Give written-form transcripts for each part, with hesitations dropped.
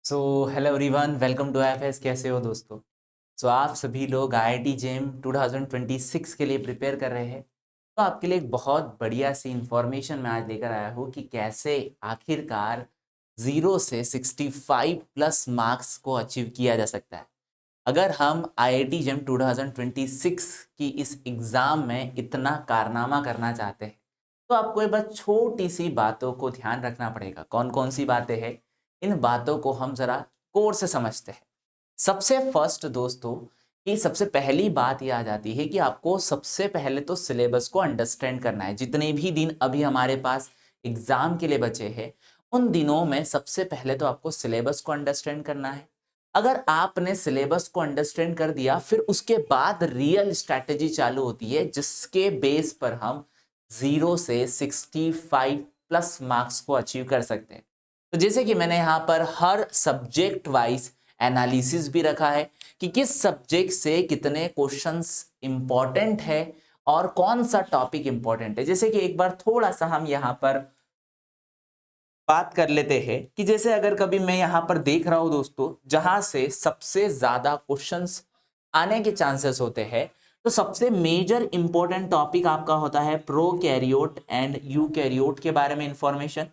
So hello everyone, welcome to FS. कैसे हो दोस्तों? आप सभी लोग आईआईटी जेम 2026 के लिए प्रिपेयर कर रहे हैं। तो आपके लिए एक बहुत बढ़िया सी इंफॉर्मेशन मैं आज लेकर आया हूँ कि कैसे आखिरकार 0 से 65 प्लस मार्क्स को अचीव किया जा सकता है। अगर हम आईआईटी जेम 2026 की इस एग्ज़ाम में इतना कारनामा करना चाहते हैं तो आपको एक बस छोटी सी बातों को ध्यान रखना पड़ेगा। कौन कौन सी बातें हैं, इन बातों को हम ज़रा गौर से समझते हैं। सबसे फर्स्ट दोस्तों, कि सबसे पहली बात ये आ जाती है कि आपको सबसे पहले तो सिलेबस को अंडरस्टैंड करना है। जितने भी दिन अभी हमारे पास एग्ज़ाम के लिए बचे हैं, उन दिनों में सबसे पहले तो आपको सिलेबस को अंडरस्टैंड करना है। अगर आपने सिलेबस को अंडरस्टैंड कर दिया, फिर उसके बाद रियल स्ट्रैटेजी चालू होती है, जिसके बेस पर हम 0 से 65 प्लस मार्क्स को अचीव कर सकते हैं। तो जैसे कि मैंने यहाँ पर हर सब्जेक्ट वाइज एनालिसिस भी रखा है कि किस सब्जेक्ट से कितने क्वेश्चंस इंपॉर्टेंट है और कौन सा टॉपिक इंपॉर्टेंट है। जैसे कि एक बार थोड़ा सा हम यहाँ पर बात कर लेते हैं कि जैसे अगर कभी मैं यहाँ पर देख रहा हूँ दोस्तों, जहां से सबसे ज्यादा क्वेश्चंस आने के चांसेस होते हैं, तो सबसे मेजर इंपॉर्टेंट टॉपिक आपका होता है प्रोकैरियोट एंड यूकैरियोट के बारे में इंफॉर्मेशन।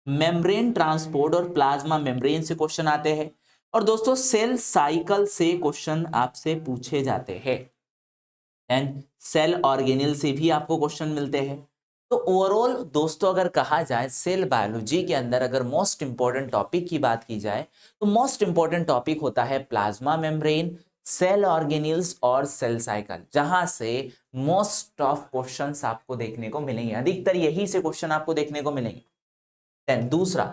मेम्ब्रेन ट्रांसपोर्ट और प्लाज्मा मेम्ब्रेन से क्वेश्चन आते हैं। और दोस्तों सेल साइकिल से क्वेश्चन आपसे पूछे जाते हैं एंड सेल ऑर्गेनिल से भी आपको क्वेश्चन मिलते हैं। तो ओवरऑल दोस्तों अगर कहा जाए सेल बायोलॉजी के अंदर अगर मोस्ट इंपॉर्टेंट टॉपिक की बात की जाए, तो मोस्ट इंपॉर्टेंट टॉपिक होता है प्लाज्मा मेम्ब्रेन, सेल ऑर्गेनिल्स और सेल साइकिल, जहां से मोस्ट ऑफ क्वेश्चंस आपको देखने को मिलेंगे। अधिकतर यही से क्वेश्चन आपको देखने को मिलेंगे। देन दूसरा,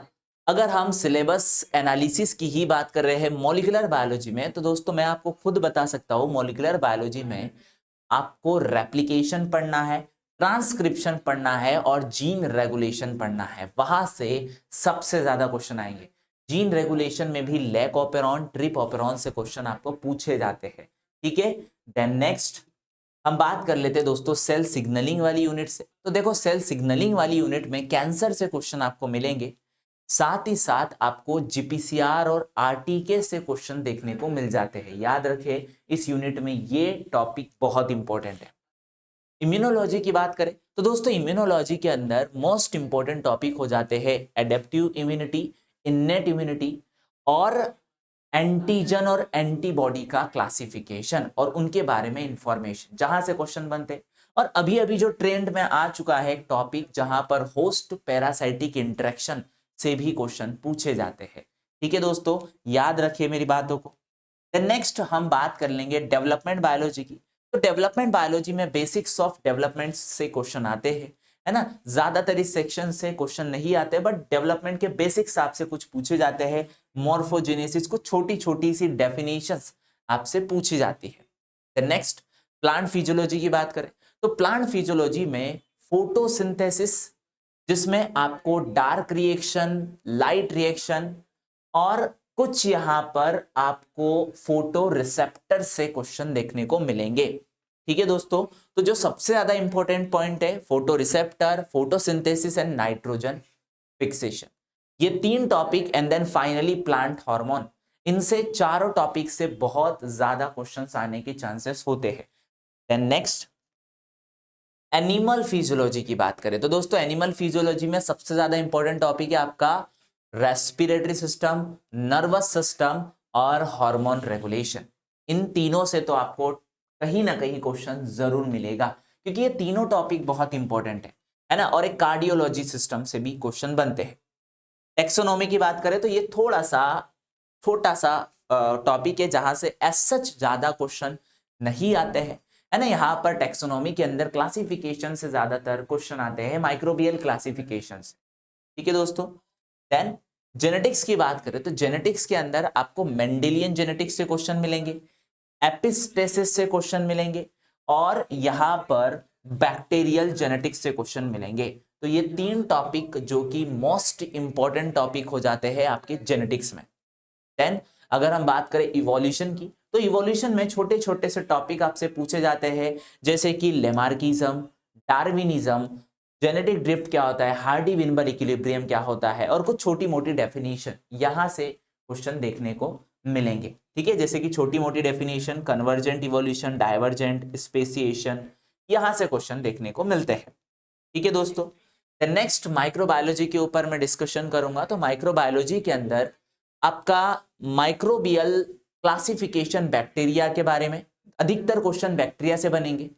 अगर हम सिलेबस एनालिसिस की ही बात कर रहे हैं मॉलिक्यूलर बायोलॉजी में, तो दोस्तों मैं आपको खुद बता सकता हूं मॉलिक्यूलर बायोलॉजी में आपको रेप्लिकेशन पढ़ना है, ट्रांसक्रिप्शन पढ़ना है और जीन रेगुलेशन पढ़ना है। वहां से सबसे ज्यादा क्वेश्चन आएंगे। जीन रेगुलेशन में भी लैक ऑपेरॉन, ट्रिप ऑपेरॉन से क्वेश्चन आपको पूछे जाते हैं। ठीक है। देन नेक्स्ट हम बात कर लेते हैं दोस्तों सेल सिग्नलिंग वाली यूनिट से। तो देखो सेल सिग्नलिंग वाली यूनिट में कैंसर से क्वेश्चन आपको मिलेंगे, साथ ही साथ आपको जीपीसीआर और आरटीके से क्वेश्चन देखने को मिल जाते हैं। याद रखें इस यूनिट में ये टॉपिक बहुत इंपॉर्टेंट है। इम्यूनोलॉजी की बात करें तो दोस्तों इम्यूनोलॉजी के अंदर मोस्ट इंपॉर्टेंट टॉपिक हो जाते हैं एडेप्टिव इम्यूनिटी, इन्नेट इम्यूनिटी और एंटीजन और एंटीबॉडी का क्लासिफिकेशन और उनके बारे में इंफॉर्मेशन, जहां से क्वेश्चन बनते हैं। और अभी अभी जो ट्रेंड में आ चुका है एक टॉपिक जहां पर होस्ट पैरासाइटिक इंटरेक्शन से भी क्वेश्चन पूछे जाते हैं। ठीक है दोस्तों, याद रखिए मेरी बातों को। नेक्स्ट हम बात कर लेंगे डेवलपमेंट बायोलॉजी की। तो डेवलपमेंट बायोलॉजी में बेसिक्स ऑफ डेवलपमेंट से क्वेश्चन आते हैं, है ना। ज्यादातर इस सेक्शन से क्वेश्चन नहीं आते, बट डेवलपमेंट के बेसिक्स आपसे कुछ पूछे जाते हैं। मॉर्फोजेनेसिस को छोटी छोटी सी डेफिनेशंस आपसे पूछी जाती है। नेक्स्ट प्लांट फिजियोलॉजी की बात करें तो प्लांट फिजियोलॉजी में फोटोसिंथेसिस, जिसमें आपको डार्क रिएक्शन, लाइट रिएक्शन और कुछ यहां पर आपको फोटो रिसेप्टर से क्वेश्चन देखने को मिलेंगे। ठीक है दोस्तों, तो जो सबसे ज्यादा इंपॉर्टेंट पॉइंट है photo receptor, photosynthesis and nitrogen fixation, ये तीन topic and then finally plant hormone. इनसे चारों टॉपिक से बहुत ज्यादा क्वेश्चंस आने के चांसेस होते हैं। देन नेक्स्ट एनिमल फिजियोलॉजी की बात करें तो दोस्तों एनिमल फिजियोलॉजी में सबसे ज्यादा इंपॉर्टेंट टॉपिक है आपका रेस्पिरेटरी सिस्टम, नर्वस सिस्टम और हार्मोन रेगुलेशन। इन तीनों से तो आपको कहीं ना कहीं क्वेश्चन जरूर मिलेगा, क्योंकि ये तीनों टॉपिक बहुत इंपॉर्टेंट है ना। और एक कार्डियोलॉजी सिस्टम से भी क्वेश्चन बनते हैं। टेक्सोनॉमी की बात करें तो ये थोड़ा सा छोटा सा टॉपिक है, जहां से एज सच ज्यादा क्वेश्चन नहीं आते हैं, है ना। यहाँ पर टेक्सोनॉमी के अंदर क्लासिफिकेशन से ज्यादातर क्वेश्चन आते हैं, माइक्रोबियल क्लासिफिकेशन से। ठीक है दोस्तों। देन जेनेटिक्स की बात करें तो जेनेटिक्स के अंदर आपको मेंडेलियन जेनेटिक्स से क्वेश्चन मिलेंगे, एपिस्टेसिस से क्वेश्चन मिलेंगे और यहां पर बैक्टीरियल जेनेटिक्स से क्वेश्चन मिलेंगे। तो ये तीन टॉपिक जो कि मोस्ट इंपॉर्टेंट टॉपिक हो जाते हैं आपके जेनेटिक्स में। देन अगर हम बात करें इवोल्यूशन की, तो इवोल्यूशन में छोटे छोटे से टॉपिक आपसे पूछे जाते हैं, जैसे कि लेमार्किज्म, डार्विनिज्म, जेनेटिक ड्रिफ्ट क्या होता है, हार्डी विनबर इक्विलिब्रियम क्या होता है और कुछ छोटी मोटी डेफिनेशन। यहां से क्वेश्चन देखने को मिलेंगे। ठीक है, जैसे कि छोटी मोटी definition, convergent evolution, divergent, speciation, यहां से क्वेश्चन देखने को मिलते हैं। ठीक है दोस्तों, नेक्स्ट माइक्रोबायोलॉजी के ऊपर मैं डिस्कशन करूंगा। तो माइक्रोबायोलॉजी के अंदर आपका माइक्रोबियल क्लासिफिकेशन बैक्टीरिया के बारे में, अधिकतर क्वेश्चन बैक्टीरिया से बनेंगे।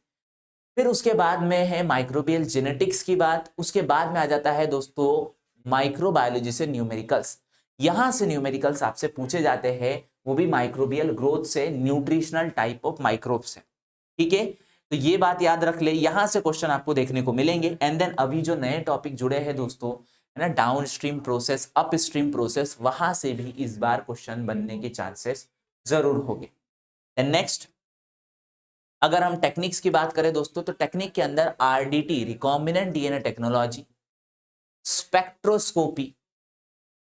फिर उसके बाद में है माइक्रोबियल जेनेटिक्स की बात। उसके बाद में आ जाता है दोस्तों माइक्रोबायोलॉजी से न्यूमेरिकल्स। यहां से न्यूमेरिकल्स आपसे पूछे जाते हैं, वो भी माइक्रोबियल ग्रोथ से, न्यूट्रिशनल टाइप ऑफ माइक्रोब से। ठीक है, तो ये बात याद रख ले, यहां से क्वेश्चन आपको देखने को मिलेंगे। एंड देन अभी जो नए टॉपिक जुड़े हैं दोस्तों, है ना, down stream process, up stream process, वहां से भी इस बार क्वेश्चन बनने के चांसेस जरूर होंगे। एंड नेक्स्ट अगर हम टेक्निक्स की बात करें दोस्तों, तो टेक्निक के अंदर RDT, recombinant DNA technology, spectroscopy,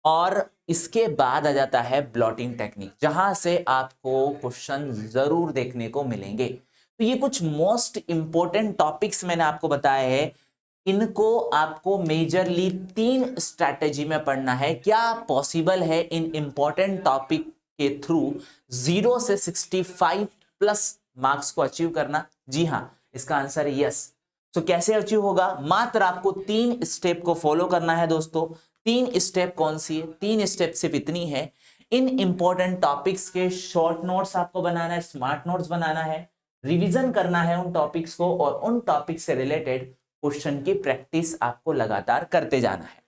और इसके बाद आ जाता है ब्लॉटिंग टेक्निक, जहां से आपको क्वेश्चन जरूर देखने को मिलेंगे। तो ये कुछ मोस्ट इंपोर्टेंट टॉपिक्स मैंने आपको बताए हैं। इनको आपको मेजरली 3 स्ट्रैटेजी में पढ़ना है। क्या पॉसिबल है इन इंपॉर्टेंट टॉपिक के थ्रू 0 से 65 प्लस मार्क्स को अचीव करना? जी हाँ, इसका आंसर है यस। तो कैसे अचीव होगा? मात्र आपको 3 स्टेप को फॉलो करना है दोस्तों। 3 स्टेप कौन सी है? 3 स्टेप सिर्फ इतनी है, इन इंपॉर्टेंट टॉपिक्स के शॉर्ट नोट्स आपको बनाना है, स्मार्ट नोट्स बनाना है, रिवीजन करना है उन टॉपिक्स को, और उन टॉपिक से रिलेटेड क्वेश्चन की प्रैक्टिस आपको लगातार करते जाना है।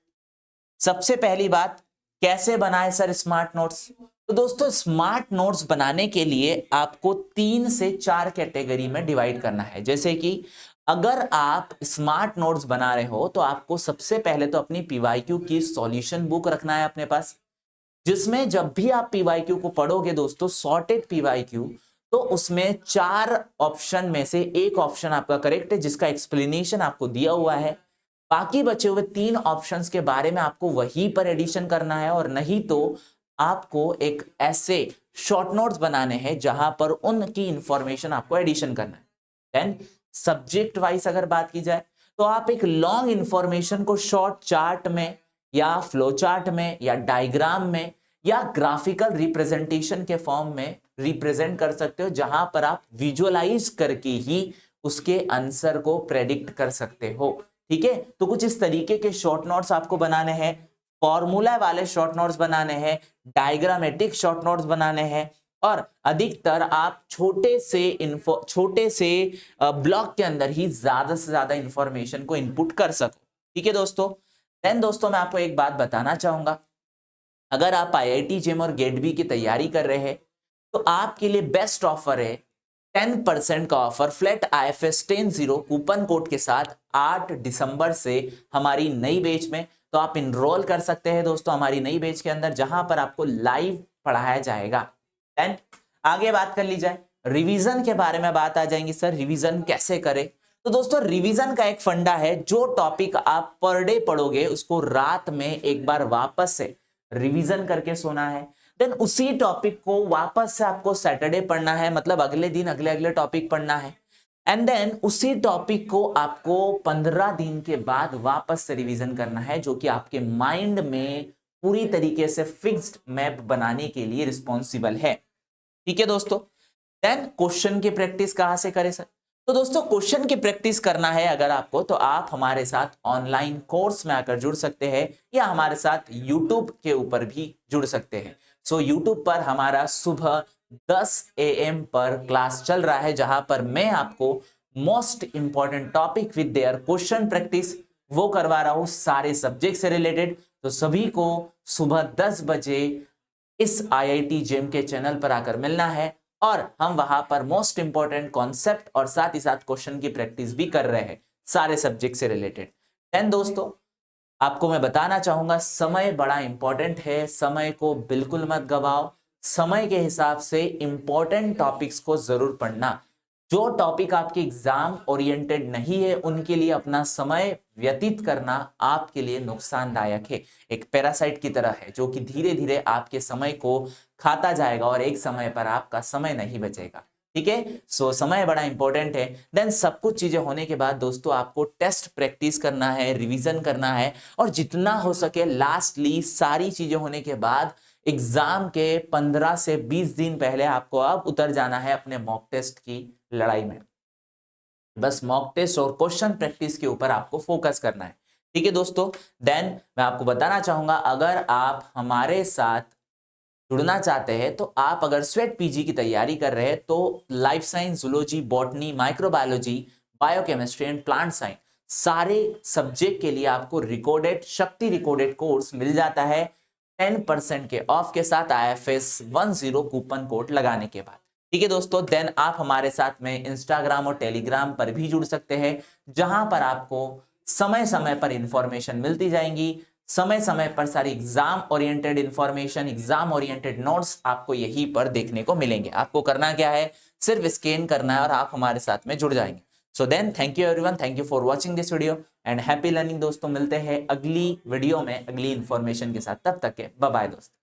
सबसे पहली बात, कैसे बनाए सर स्मार्ट नोट्स? तो दोस्तों स्मार्ट नोट्स बनाने के लिए आपको 3 से 4 कैटेगरी में डिवाइड करना है। जैसे कि अगर आप स्मार्ट नोट्स बना रहे हो तो आपको सबसे पहले तो अपनी पीवाईक्यू की सॉल्यूशन बुक रखना है अपने पास, जिसमें जब भी आप पीवाईक्यू को पढ़ोगे दोस्तों, सॉर्टेड पीवाईक्यू, तो उसमें 4 ऑप्शन में से एक ऑप्शन आपका करेक्ट है, जिसका एक्सप्लेनेशन आपको दिया हुआ है। बाकी बचे हुए 3 ऑप्शंस के बारे में आपको वहीं पर एडिशन करना है, और नहीं तो आपको एक ऐसे शॉर्ट नोट्स बनाने हैं जहां पर उनकी इंफॉर्मेशन आपको एडिशन करना है। देन सब्जेक्ट वाइज अगर बात की जाए, तो आप एक लॉन्ग इंफॉर्मेशन को शॉर्ट चार्ट में, या फ्लो चार्ट में, या डायग्राम में, या ग्राफिकल रिप्रेजेंटेशन के फॉर्म में रिप्रेजेंट कर सकते हो, जहां पर आप विजुअलाइज करके ही उसके आंसर को प्रेडिक्ट कर सकते हो। ठीक है, तो कुछ इस तरीके के शॉर्ट नोट्स आपको बनाने हैं, फॉर्मूला वाले शॉर्ट नोट्स बनाने हैं, डायग्रामेटिक शॉर्ट नोट्स बनाने हैं, और अधिकतर आप छोटे से ब्लॉक के अंदर ही ज्यादा से ज्यादा इंफॉर्मेशन को इनपुट कर सको। ठीक है दोस्तों, देन दोस्तों मैं आपको एक बात बताना चाहूंगा, अगर आप IIT जेम और गेट की तैयारी कर रहे हैं तो आपके लिए बेस्ट ऑफर है 10% का offer flat IFS 10 coupon code के साथ 8 दिसंबर से हमारी नई बैच में। तो आप इनरोल कर सकते हैं दोस्तों हमारी नई बैच के अंदर, जहां पर आपको लाइव पढ़ाया जाएगा। एंड आगे बात कर ली जाए रिवीजन के बारे में, बात आ जाएंगी सर रिवीजन कैसे करें। तो दोस्तों रिवीजन का एक फंडा है, जो टॉपिक आप पर डे पढ़ोगे उसको रात में एक बार वापस से रिवीजन करके सोना है। देन उसी टॉपिक को वापस से आपको सैटरडे पढ़ना है, मतलब अगले दिन अगले टॉपिक पढ़ना है। एंड देन उसी टॉपिक को आपको 15 दिन के बाद वापस से रिवीजन करना है, जो कि आपके माइंड में पूरी तरीके से फिक्स्ड मैप बनाने के लिए रिस्पॉन्सिबल है। ठीक है दोस्तों, देन क्वेश्चन की प्रैक्टिस कहां से करें सर? तो दोस्तों क्वेश्चन की प्रैक्टिस करना है अगर आपको, तो आप हमारे साथ ऑनलाइन कोर्स में आकर जुड़ सकते हैं, या हमारे साथ यूट्यूब के ऊपर भी जुड़ सकते हैं। सो यूट्यूब पर हमारा सुबह 10 AM पर क्लास चल रहा है, जहां पर मैं आपको most important topic with their question practice वो करवा रहा हूं, सारे सब्जेक्ट से रिलेटेड। तो सभी को सुबह 10 बजे इस IIT जेम के चैनल पर आकर मिलना है, और हम वहां पर मोस्ट इंपॉर्टेंट कॉन्सेप्ट और साथ ही साथ क्वेश्चन की प्रैक्टिस भी कर रहे हैं सारे सब्जेक्ट से रिलेटेड। देन दोस्तों आपको मैं बताना चाहूंगा, समय बड़ा इंपॉर्टेंट है, समय को बिल्कुल मत गवाओ। समय के हिसाब से इंपॉर्टेंट टॉपिक्स को जरूर पढ़ना। जो टॉपिक आपके एग्जाम ओरिएंटेड नहीं है उनके लिए अपना समय व्यतीत करना आपके लिए नुकसानदायक है, एक पैरासाइट की तरह है, जो कि धीरे धीरे आपके समय को खाता जाएगा और एक समय पर आपका समय नहीं बचेगा। ठीक है, सो समय बड़ा इंपॉर्टेंट है। देन सब कुछ चीजें होने के बाद दोस्तों आपको टेस्ट प्रैक्टिस करना है, रिवीजन करना है, और जितना हो सके लास्टली सारी चीजें होने के बाद एग्जाम के 15 से 20 दिन पहले आपको अब उतर जाना है अपने मॉक टेस्ट की लड़ाई में। बस मॉक टेस्ट और क्वेश्चन प्रैक्टिस के ऊपर आपको फोकस करना है। ठीक है दोस्तों, देन मैं आपको बताना चाहूंगा, अगर आप हमारे साथ जुड़ना चाहते हैं तो आप अगर स्वेट पीजी की तैयारी कर रहे हैं तो life science, zoology, botany, microbiology, biochemistry and plant science सारे सब्जेक्ट के लिए आपको रिकॉर्डेड शक्ति रिकॉर्डेड कोर्स मिल जाता है 10% के ऑफ के साथ IFS 10 कूपन कोड लगाने के बाद। ठीक है दोस्तों, देन आप हमारे साथ में इंस्टाग्राम और टेलीग्राम पर भी जुड़ सकते हैं, जहां पर आपको समय समय पर इंफॉर्मेशन मिलती जाएंगी। समय समय पर सारी exam oriented information, exam oriented notes आपको यहीं पर देखने को मिलेंगे। आपको करना क्या है, सिर्फ स्कैन करना है और आप हमारे साथ में जुड़ जाएंगे। So then thank you everyone, thank you for watching this video and happy learning दोस्तों। मिलते हैं अगली वीडियो में अगली इंफॉर्मेशन के साथ, तब तक के बाय बाय दोस्तों।